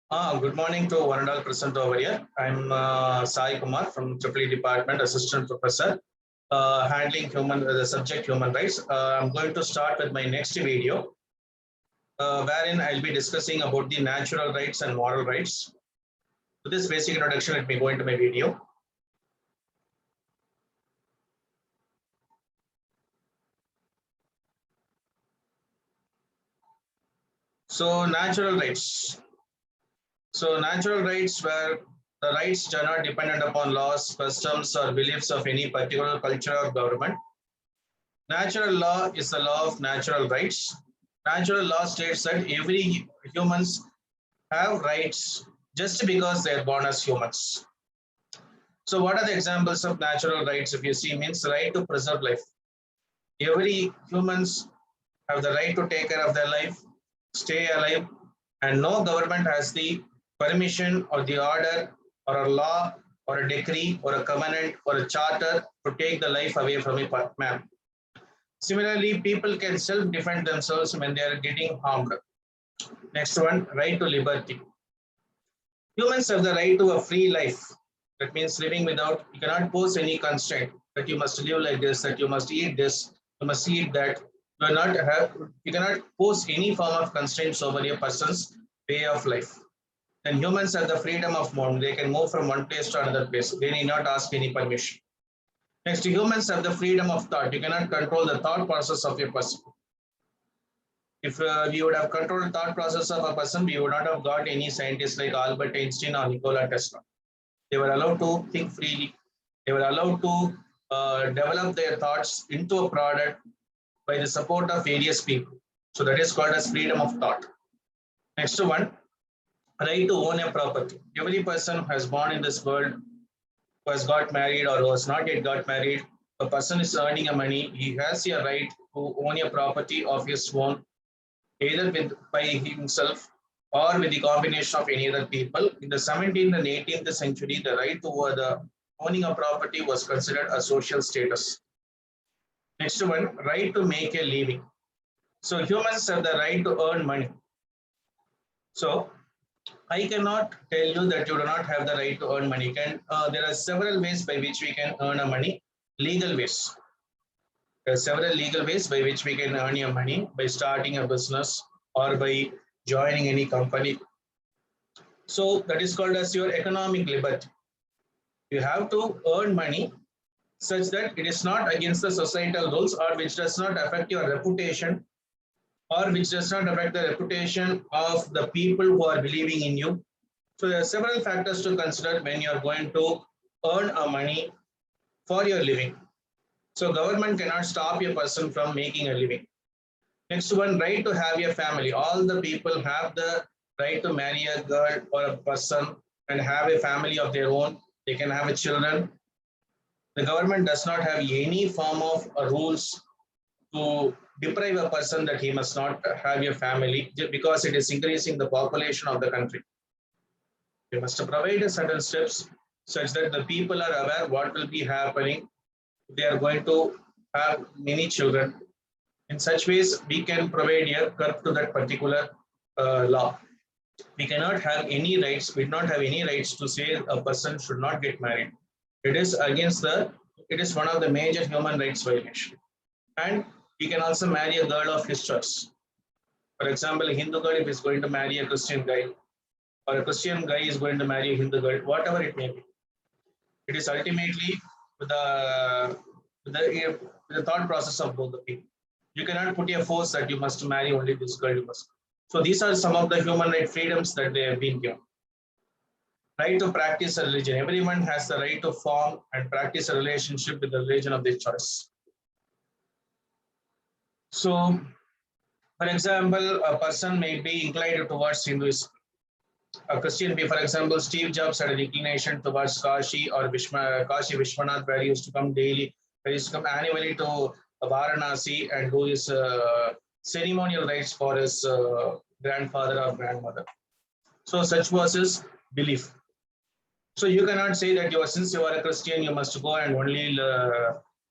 Good morning to one and all present over here. I'm Sai Kumar from EEE Department, Assistant Professor, handling the subject human rights. I'm going to start with my next video, wherein I'll be discussing about the natural rights and moral rights. With this basic introduction, let me go into my video. So natural rights. So natural rights were the rights which are not dependent upon laws, customs, or beliefs of any particular culture or government. Natural law is the law of natural rights. Natural law states that every humans have rights just because they are born as humans. So what are the examples of natural rights? If you see, means right to preserve life. Every humans have the right to take care of their life, stay alive, and no government has the permission or the order or a law or a decree or a covenant or a charter to take the life away from a man. Similarly, people can self-defend themselves when they are getting harmed. Next one, right to liberty. Humans have the right to a free life. That means living without, you cannot pose any constraint that you must live like this, that you must eat this, you must eat that. You cannot pose any form of constraints over a person's way of life. Then humans have the freedom of movement. They can move from one place to another place. They need not ask any permission. Next, humans have the freedom of thought. You cannot control the thought process of a person. If we would have controlled the thought process of a person, we would not have got any scientists like Albert Einstein or Nikola Tesla. They were allowed to think freely. They were allowed to develop their thoughts into a product by the support of various people. So that is called as freedom of thought. Next one, right to own a property. Every person who has born in this world, who has got married or who has not yet got married, a person is earning a money, he has a right to own a property of his own, either by himself or with the combination of any other people. In the 17th and 18th century, the right to the owning a property was considered a social status. Next one, right to make a living. So humans have the right to earn money. So I cannot tell you that you do not have the right to earn money. There are several ways by which we can earn a money, legal ways. There are several legal ways by which we can earn your money by starting a business or by joining any company. So that is called as your economic liberty. You have to earn money such that it is not against the societal rules or which does not affect your reputation or which does not affect the reputation of the people who are believing in you. So there are several factors to consider when you are going to earn a money for your living. So government cannot stop a person from making a living. Next one, right to have a family. All the people have the right to marry a girl or a person and have a family of their own. They can have a children. The government does not have any form of rules to deprive a person that he must not have a family because it is increasing the population of the country. We must provide certain steps such that the people are aware what will be happening. They are going to have many children. In such ways, we can provide a curb to that particular law. We cannot have any rights. We do not have any rights to say a person should not get married. It is against it is one of the major human rights violation. And he can also marry a girl of his choice. For example, a Hindu girl if is going to marry a Christian guy, or a Christian guy is going to marry a Hindu girl, whatever it may be. It is ultimately the thought process of both the people. You cannot put a force that you must marry only this girl. You must. So these are some of the human right freedoms that they have been given. Right to practice a religion. Everyone has the right to form and practice a relationship with the religion of their choice. So, for example, a person may be inclined towards Hinduism. A Christian, for example, Steve Jobs had an inclination towards Kashi or Kashi Vishwanath, where he used to come daily, where he used to come annually to Varanasi and do his ceremonial rites for his grandfather or grandmother. So such was his belief. So you cannot say that since you are a Christian, you must go and only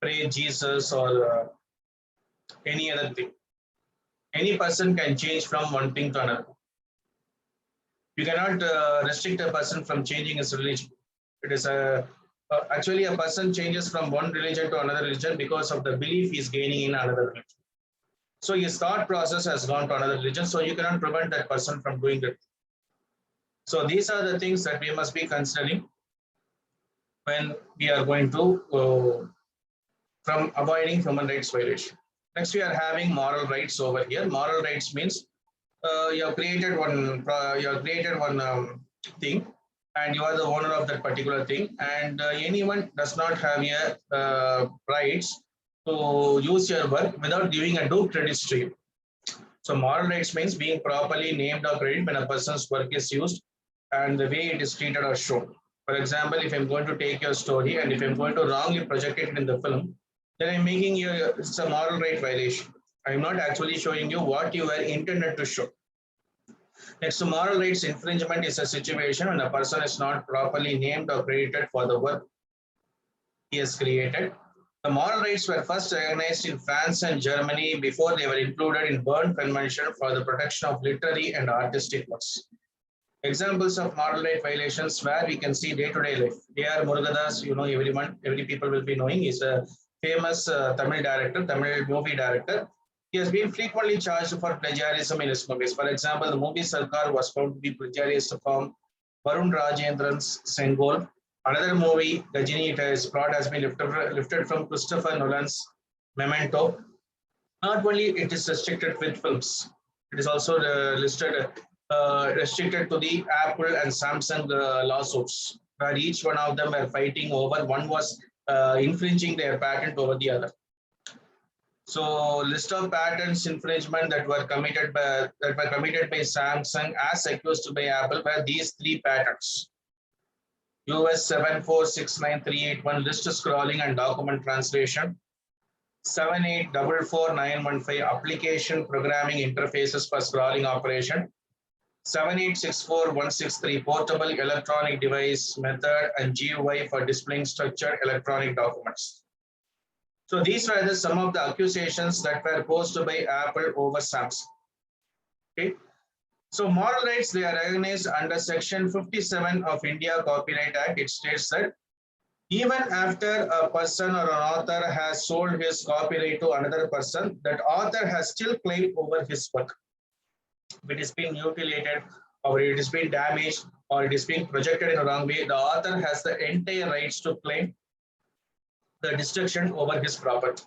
pray Jesus or any other thing. Any person can change from one thing to another. You cannot restrict a person from changing his religion. It is actually a person changes from one religion to another religion because of the belief he is gaining in another religion. So his thought process has gone to another religion, so you cannot prevent that person from doing it. So these are the things that we must be considering when we are going to from avoiding human rights violation. Next, we are having moral rights over here. Moral rights means you have created one thing, and you are the owner of that particular thing, and anyone does not have a rights to use your work without giving a due credit to you. So moral rights means being properly named or credited when a person's work is used and the way it is treated or shown. For example, if I'm going to take your story and if I'm going to wrongly project it in the film, then I'm making you, it's a moral right violation. I'm not actually showing you what you were intended to show. Next, moral rights infringement is a situation when a person is not properly named or credited for the work he has created. The moral rights were first recognized in France and Germany before they were included in Berne Convention for the protection of literary and artistic works. Examples of moral right violations where we can see day-to-day life. A.R. Murugadas, you know, every people will be knowing, is a famous Tamil director, Tamil movie director. He has been frequently charged for plagiarism in his movies. For example, the movie Sarkar was found to be plagiarized from Varun Rajendran's Sengol. Another movie, Gajini, its plot has been lifted from Christopher Nolan's Memento. Not only it is restricted with films, it is also restricted to the Apple and Samsung lawsuits, where each one of them were fighting over one was infringing their patent over the other. So list of patents infringement that were committed by Samsung as accused by Apple were these three patents. US 7469381 list scrolling and document translation. 7844915 application programming interfaces for scrolling operation. 7864163 portable electronic device method and GUI for displaying structured electronic documents. So these were some of the accusations that were posed by Apple over Samsung. Okay. So moral rights, they are recognized under Section 57 of India Copyright Act. It states that even after a person or an author has sold his copyright to another person, that author has still claim over his work. If it is being mutilated or it is being damaged or it is being projected in a wrong way, the author has the entire rights to claim the destruction over his property.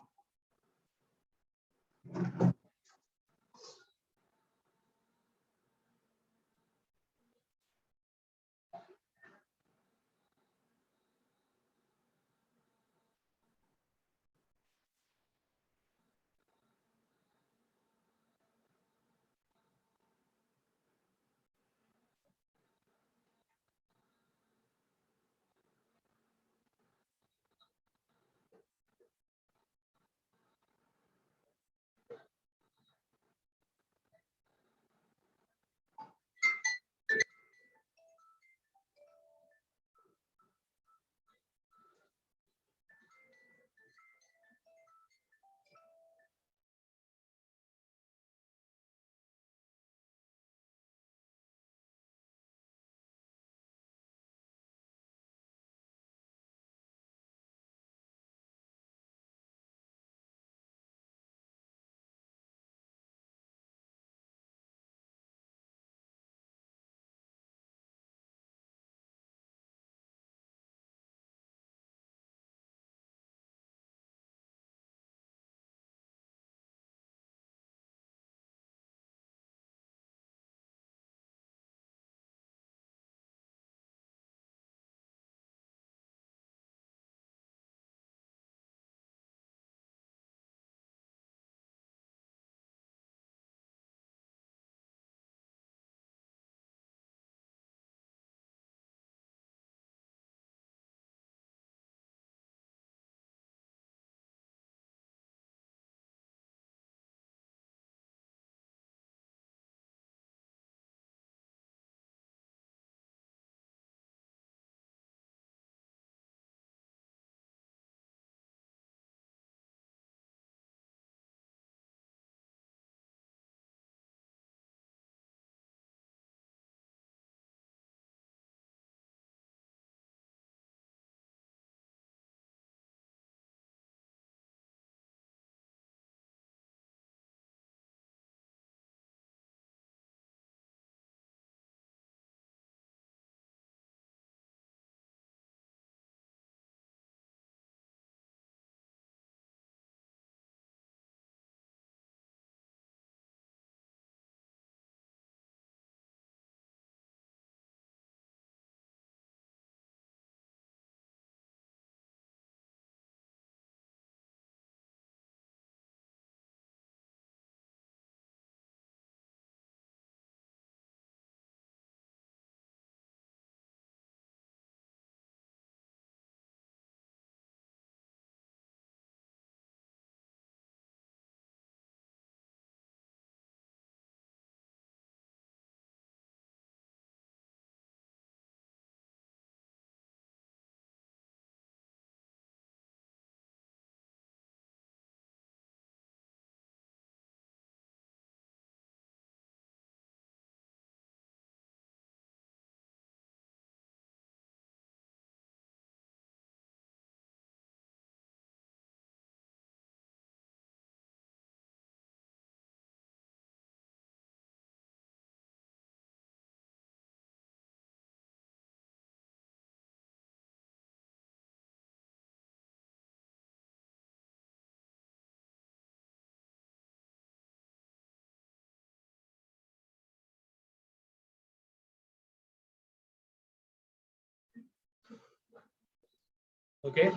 Okay.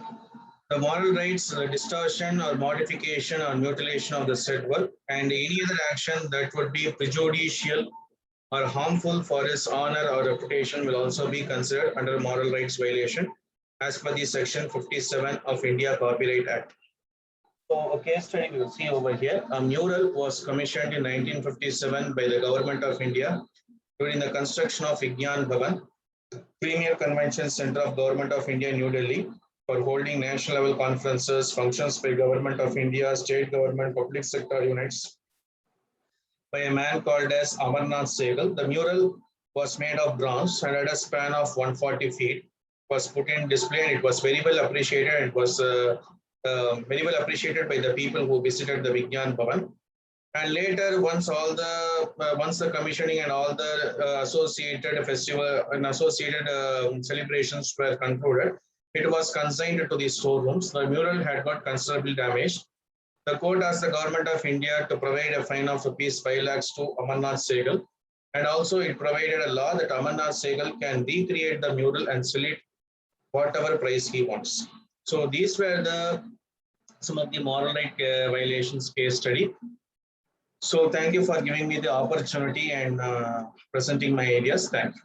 The moral rights, the distortion or modification or mutilation of the said work, and any other action that would be prejudicial or harmful for his honor or reputation will also be considered under moral rights violation as per the section 57 of India Copyright Act. So a case study we will see over here. A mural was commissioned in 1957 by the Government of India during the construction of Vigyan Bhavan, Premier Convention Center of Government of India, New Delhi, for holding national level conferences, functions by Government of India, state government, public sector units, by a man called as Amarnath Sehgal. The mural was made of bronze and had a span of 140 feet. Was put in display and it was very well appreciated. It was very well appreciated by the people who visited the Vigyan Bhavan. And later, once the commissioning and all the associated festival and associated celebrations were concluded, it was consigned to the storerooms. The mural had got considerably damaged. The court asked the government of India to provide a fine of rupees 5 lakhs to Amarnath Sehgal, and also it provided a law that Amarnath Sehgal can recreate the mural and sell it whatever price he wants. So these were the some of the moral right violations case study. So thank you for giving me the opportunity and presenting my ideas. Thank you.